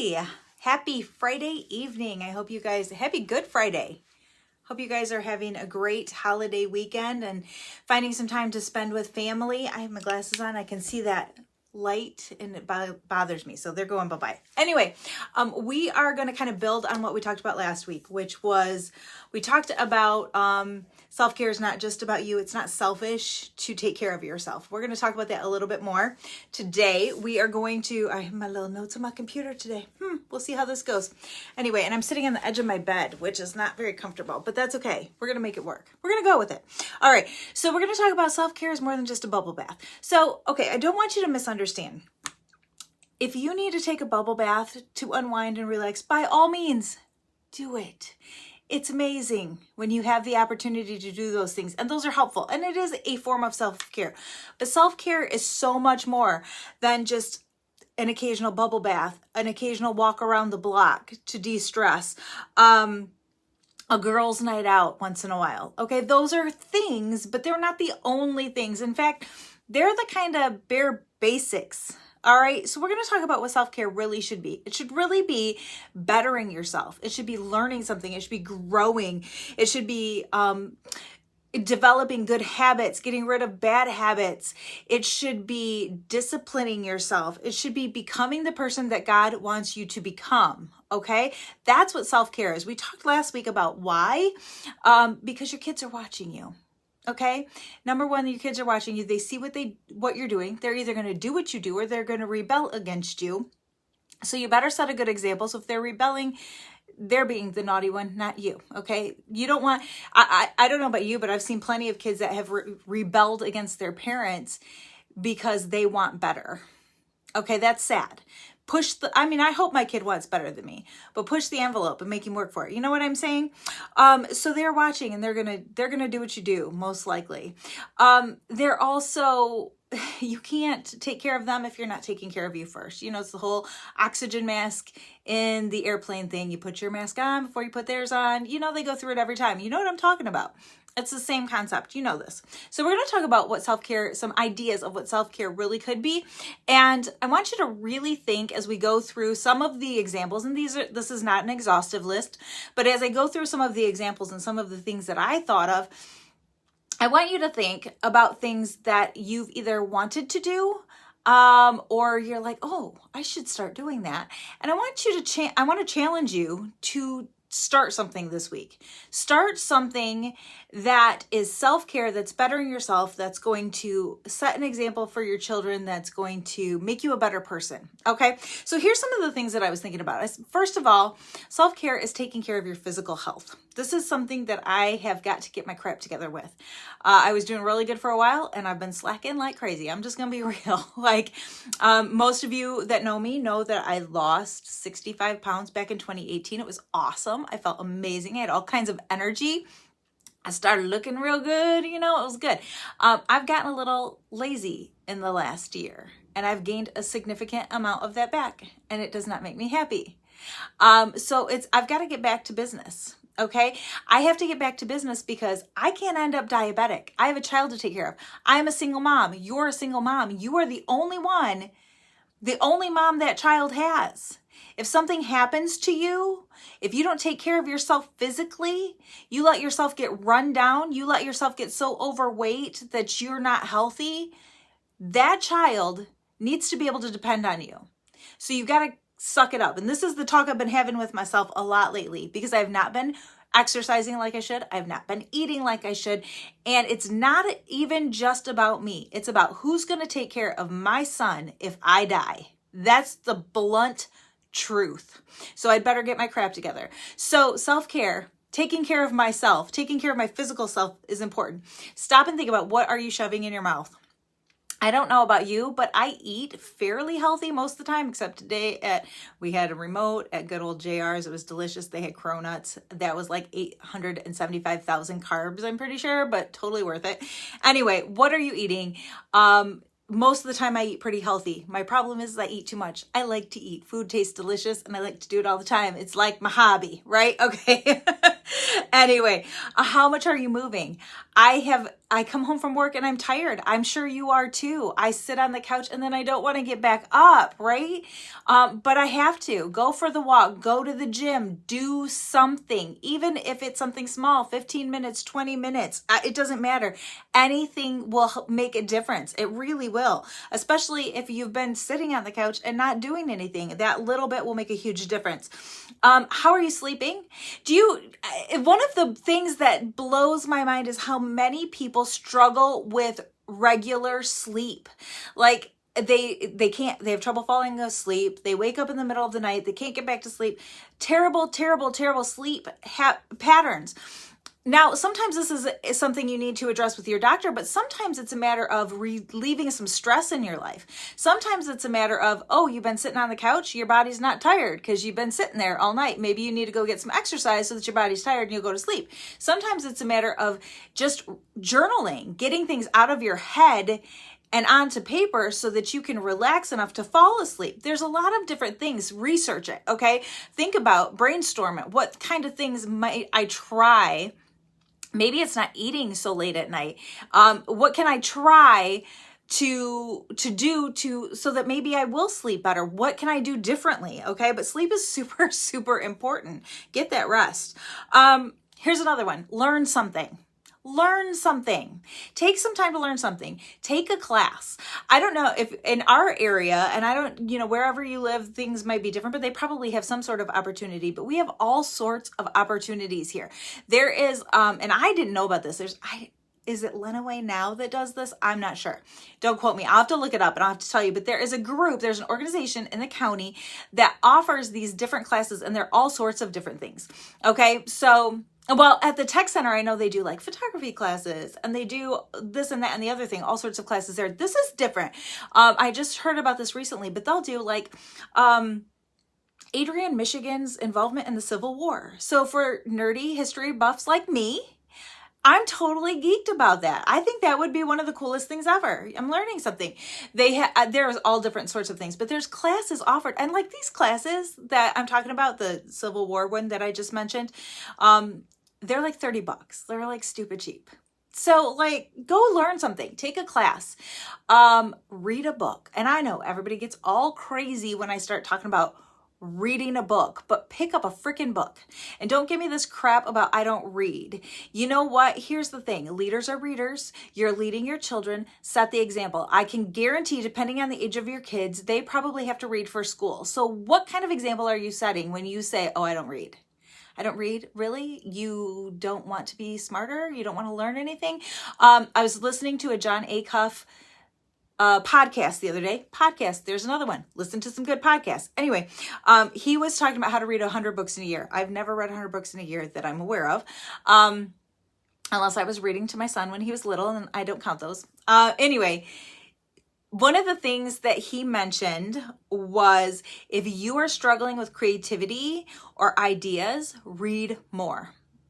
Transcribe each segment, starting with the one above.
Hey, happy Friday evening. I hope you guys, happy Good Friday. Hope you guys are having a great holiday weekend and finding some time to spend with family. I have my glasses on. I can see that light and it bothers me. So they're going bye-bye. Anyway, we are going to kind of build on what we talked about last week, which was we talked about self-care is not just about you. It's not selfish to take care of yourself. We're going to talk about that a little bit more. Today, we are going to, I have my little notes on my computer today. We'll see how this goes. Anyway, and I'm sitting on the edge of my bed, which is not very comfortable, but that's okay. We're going to make it work. We're going to go with it. All right. So we're going to talk about self-care is more than just a bubble bath. So, okay, I don't want you to misunderstand. If you need to take a bubble bath to unwind and relax, by all means, do it. It's amazing when you have the opportunity to do those things, and those are helpful, and it is a form of self-care. But self-care is so much more than just an occasional bubble bath, an occasional walk around the block to de-stress, a girls' night out once in a while. Okay, those are things, but they're not the only things. In fact, they're the kind of bare basics. All right, so we're going to talk about what self-care really should be. It should really be bettering yourself. It should be learning something. It should be growing. It should be developing good habits, getting rid of bad habits. It should be disciplining yourself. It should be becoming the person that God wants you to become. Okay, that's what self-care is. We talked last week about why, because your kids are watching you. Okay. Number one, your kids are watching you. They see what you're doing. They're either going to do what you do or they're going to rebel against you. So you better set a good example. So if they're rebelling, they're being the naughty one, not you. Okay. You don't want, I don't know about you, but I've seen plenty of kids that have rebelled against their because they want better. Okay. That's sad. I hope my kid wants better than me, but push the envelope and make him work for it. You know what I'm saying? So they're watching and they're going to do what you do, most likely. They're also, you can't take care of them if you're not taking care of you first. You know, it's the whole oxygen mask in the airplane thing. You put your mask on before you put theirs on. You know, they go through it every time. You know what I'm talking about. It's the same concept. You know this. So we're going to talk about what self-care, some ideas of what self-care really could be. And I want you to really think as we go through some of the examples, and this is not an exhaustive list, but as I go through some of the examples and some of the things that I thought of, I want you to think about things that you've either wanted to do, or you're like, oh, I should start doing that. And I want to challenge you to start something this week. Start something that is self-care, that's bettering yourself, that's going to set an example for your children, that's going to make you a better person. Okay, so here's some of the things that I was thinking about. First of all, self-care is taking care of your physical health. This is something that I have got to get my crap together with. I was doing really good for a while and I've been slacking like crazy. I'm just going to be real. Most of you that know me know that I lost 65 pounds back in 2018. It was awesome. I felt amazing. I had all kinds of energy. I started looking real good. You know, it was good. I've gotten a little lazy in the last year and I've gained a significant amount of that back and it does not make me happy. So I've got to get back to business. Okay. I have to get back to business because I can't end up diabetic. I have a child to take care of. I'm a single mom. You're a single mom. You are the only mom that child has. If something happens to you, if you don't take care of yourself physically, you let yourself get run down, you let yourself get so overweight that you're not healthy, that child needs to be able to depend on you. So you've got to suck it up. And this is the talk I've been having with myself a lot lately because I've not been exercising like I should. I've not been eating like I should. And it's not even just about me. It's about who's going to take care of my son if I die. That's the blunt truth. So I'd better get my crap together. So self-care, taking care of myself, taking care of my physical self is important. Stop and think about what are you shoving in your mouth? I don't know about you, but I eat fairly healthy most of the time, except today we had a remote at good old JR's. It was delicious. They had cronuts. That was like 875,000 carbs, I'm pretty sure, but totally worth it. Anyway, what are you eating? Most of the time I eat pretty healthy. My problem is I eat too much. I like to eat. Food tastes delicious and I like to do it all the time. It's like my hobby, right? Okay. Anyway, how much are you moving? I I come home from work and I'm tired. I'm sure you are too. I sit on the couch and then I don't want to get back up, right? But I have to go for the walk, go to the gym, do something, even if it's something small, 15 minutes, 20 minutes, it doesn't matter. Anything will make a difference. It really will, especially if you've been sitting on the couch and not doing anything. That little bit will make a huge difference. How are you sleeping? One of the things that blows my mind is how many people struggle with regular sleep. Like they have trouble falling asleep. They wake up in the middle of the night. They can't get back to sleep. Terrible, terrible, terrible sleep patterns. Now, sometimes this is something you need to address with your doctor, but sometimes it's a matter of relieving some stress in your life. Sometimes it's a matter of, oh, you've been sitting on the couch, your body's not tired because you've been sitting there all night. Maybe you need to go get some exercise so that your body's tired and you'll go to sleep. Sometimes it's a matter of just journaling, getting things out of your head and onto paper so that you can relax enough to fall asleep. There's a lot of different things. Research it, okay? Think about, brainstorm it. What kind of things might I try? Maybe it's not eating so late at night. What can I try to do so that maybe I will sleep better? What can I do differently? Okay, but sleep is super, super important. Get that rest. Here's another one. Learn something. Learn something. Take some time to learn something. Take a class. I don't know if in our area, and I don't, wherever you live, things might be different, but they probably have some sort of opportunity, but we have all sorts of opportunities here. There is, and I didn't know about this. Is it Lenawee Now that does this? I'm not sure. Don't quote me. I'll have to look it up and I'll have to tell you, but there is a group, there's an organization in the county that offers these different classes and they're all sorts of different things. Okay. So, well, at the tech center, I know they do like photography classes and they do this and that and the other thing, all sorts of classes there. This is different. I just heard about this recently, but they'll do like, Adrian Michigan's involvement in the Civil War. So for nerdy history buffs like me, I'm totally geeked about that. I think that would be one of the coolest things ever. I'm learning something. There's all different sorts of things, but there's classes offered. And like these classes that I'm talking about, the Civil War one that I just mentioned, they're like $30. They're like stupid cheap. So like, go learn something, take a class, read a book. And I know everybody gets all crazy when I start talking about reading a book, but pick up a freaking book and don't give me this crap about I don't read. You know what? Here's the thing. Leaders are readers. You're leading your children. Set the example. I can guarantee, depending on the age of your kids, they probably have to read for school. So what kind of example are you setting when you say, oh, I don't read? I don't read. Really? You don't want to be smarter? You don't want to learn anything? I was listening to a John Acuff podcast the other day. There's another one. Listen to some good podcasts. Anyway, he was talking about how to read 100 books in a year. I've never read 100 books in a year that I'm aware of. Unless I was reading to my son when he was little, and I don't count those. Anyway, one of the things that he mentioned was if you are struggling with creativity or ideas, read more.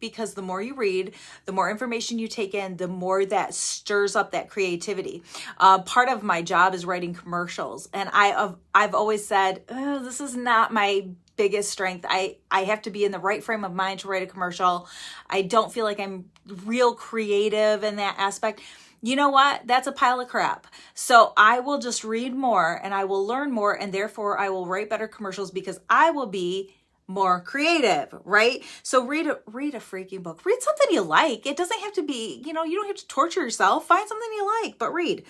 Because the more you read, the more information you take in, the more that stirs up that creativity. Part of my job is writing commercials. And I've always said, this is not my biggest strength. I have to be in the right frame of mind to write a commercial. I don't feel like I'm real creative in that aspect. You know what? That's a pile of crap. So I will just read more and I will learn more, and therefore I will write better commercials because I will be more creative, right? So read a freaking book. Read something you like. It doesn't have to be, you don't have to torture yourself. Find something you like, but read.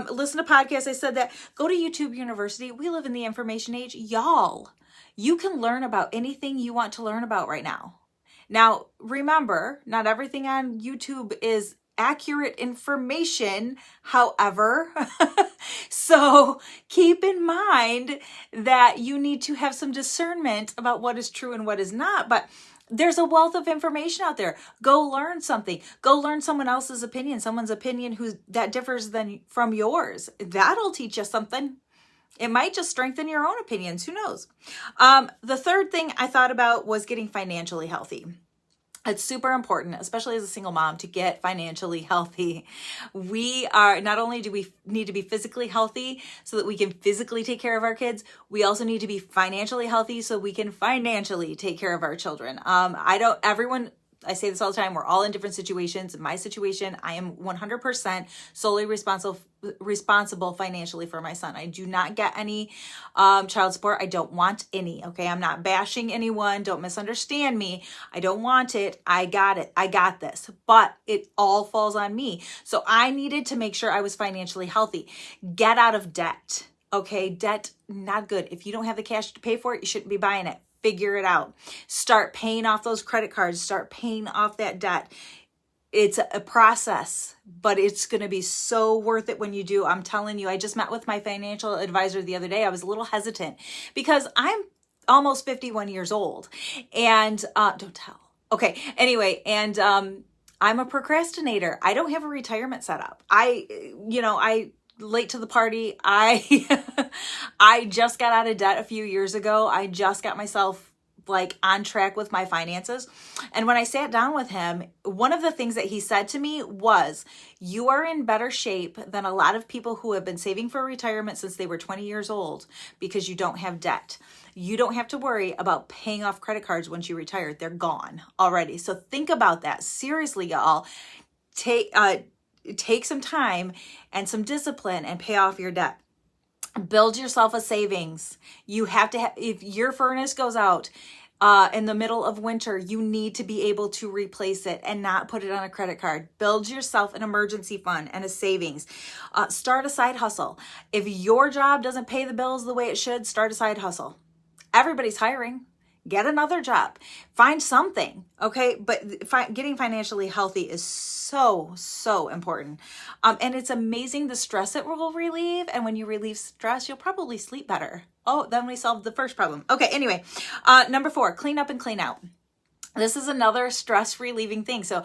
Listen to podcasts. I said that. Go to YouTube University. We live in the information age. Y'all, you can learn about anything you want to learn about right now. Now, remember, not everything on YouTube is accurate information, however. So keep in mind that you need to have some discernment about what is true and what is not. But there's a wealth of information out there. Go learn something. Go learn someone else's opinion, someone's opinion that differs from yours. That'll teach you something. It might just strengthen your own opinions. Who knows? The third thing I thought about was getting financially healthy. It's super important, especially as a single mom, to get financially healthy. Not only do we need to be physically healthy so that we can physically take care of our kids, we also need to be financially healthy so we can financially take care of our children. Everyone I say this all the time. We're all in different situations. In my situation, I am 100% solely responsible financially for my son. I do not get any child support. I don't want any. Okay. I'm not bashing anyone. Don't misunderstand me. I don't want it. I got it. I got this, but it all falls on me. So I needed to make sure I was financially healthy. Get out of debt. Okay. Debt, not good. If you don't have the cash to pay for it, you shouldn't be buying it. Figure it out. Start paying off those credit cards. Start paying off that debt. It's a process, but it's going to be so worth it when you do. I'm telling you, I just met with my financial advisor the other day. I was a little hesitant because I'm almost 51 years old and don't tell. Okay. Anyway. And I'm a procrastinator. I don't have a retirement set up. I late to the party. I just got out of debt a few years ago. I just got myself like on track with my finances. And when I sat down with him, one of the things that he said to me was, you are in better shape than a lot of people who have been saving for retirement since they were 20 years old because you don't have debt. You don't have to worry about paying off credit cards once you retire. They're gone already. So think about that. Seriously, y'all. Take some time and some discipline and pay off your debt. Build yourself a savings. You have to if your furnace goes out in the middle of winter, you need to be able to replace it and not put it on a credit card. Build yourself an emergency fund and a savings. Start a side hustle. If your job doesn't pay the bills the way it should, start a side hustle. Everybody's hiring. Get another job. Find something, okay? But getting financially healthy is so, so important. And it's amazing the stress it will relieve. And when you relieve stress, you'll probably sleep better. Oh, then we solved the first problem. Okay, anyway. Number 4, clean up and clean out. This is another stress relieving thing. So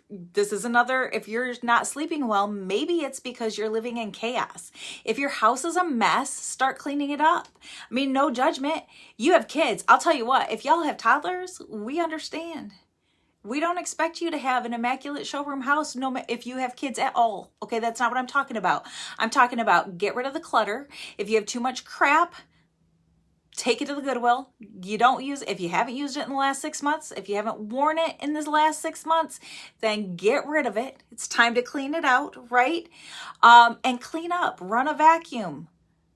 this is another, if you're not sleeping well, maybe it's because you're living in chaos. If your house is a mess, start cleaning it up. I mean, no judgment. You have kids. I'll tell you what, if y'all have toddlers, we understand. We don't expect you to have an immaculate showroom house if you have kids at all. Okay, that's not what I'm talking about. I'm talking about get rid of the clutter. If you have too much crap, take it to the Goodwill. If you haven't used it in the last 6 months, if you haven't worn it in this last 6 months, then get rid of it. It's time to clean it out, right? And clean up, run a vacuum,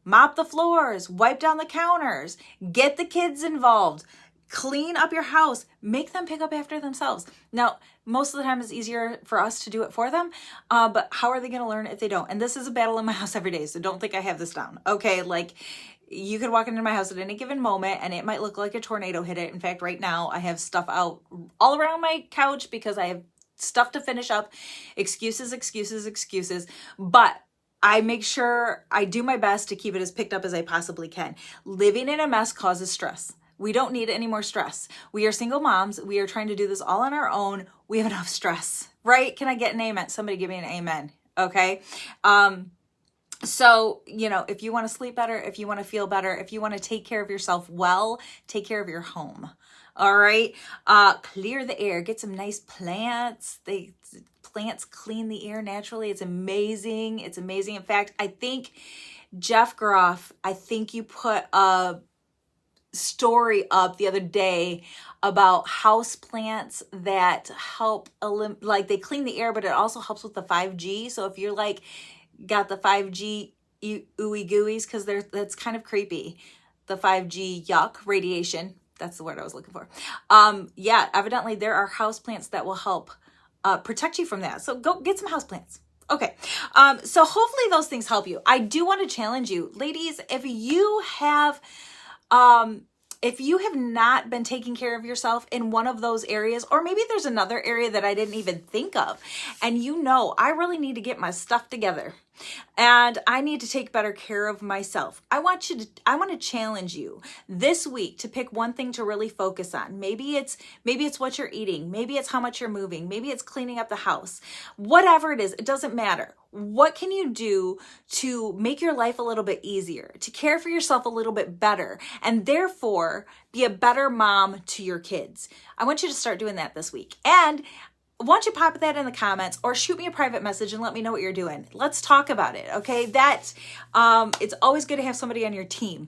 mop the floors, wipe down the counters, get the kids involved, clean up your house, make them pick up after themselves. Now, most of the time it's easier for us to do it for them, but how are they going to learn if they don't? And this is a battle in my house every day, so don't think I have this down. Okay, you could walk into my house at any given moment and it might look like a tornado hit it. In fact, right now I have stuff out all around my couch because I have stuff to finish up. Excuses. But I make sure I do my best to keep it as picked up as I possibly can. Living in a mess causes stress. We don't need any more stress. We are single moms. We are trying to do this all on our own. We have enough stress, right? Can I get an amen? Somebody give me an amen. Okay. So, if you want to sleep better, if you want to feel better, if you want to take care of yourself well, take care of your home. All right. Clear the air, get some nice plants. Plants clean the air naturally. It's amazing. It's amazing. In fact, I think Jeff Groff, you put a story up the other day about house plants that help they clean the air, but it also helps with the 5G. So if you're got the 5G ooey gooeys, because that's kind of creepy. The 5G yuck radiation. That's the word I was looking for. Evidently there are house plants that will help protect you from that. So go get some house plants. Okay. So hopefully those things help you. I do want to challenge you, ladies, if you have not been taking care of yourself in one of those areas, or maybe there's another area that I didn't even think of, and I really need to get my stuff together and I need to take better care of myself. I want to challenge you this week to pick one thing to really focus on. Maybe it's what you're eating. Maybe it's how much you're moving. Maybe it's cleaning up the house. Whatever it is, it doesn't matter. What can you do to make your life a little bit easier, to care for yourself a little bit better, and therefore be a better mom to your kids? I want you to start doing that this week. And why don't you pop that in the comments or shoot me a private message and let me know what you're doing. Let's talk about it, okay? It's always good to have somebody on your team,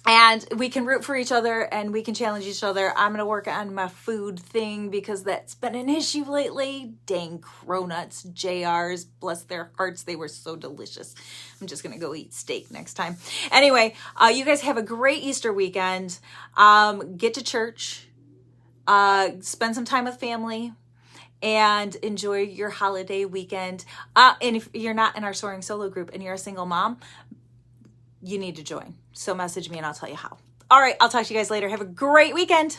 And we can root for each other and we can challenge each other. I'm going to work on my food thing because that's been an issue lately. Dang cronuts, JRs, bless their hearts. They were so delicious. I'm just going to go eat steak next time. Anyway, you guys have a great Easter weekend. Get to church, spend some time with family, and enjoy your holiday weekend. And if you're not in our Soaring Solo group and you're a single mom, you need to join. So message me and I'll tell you how. All right, I'll talk to you guys later. Have a great weekend.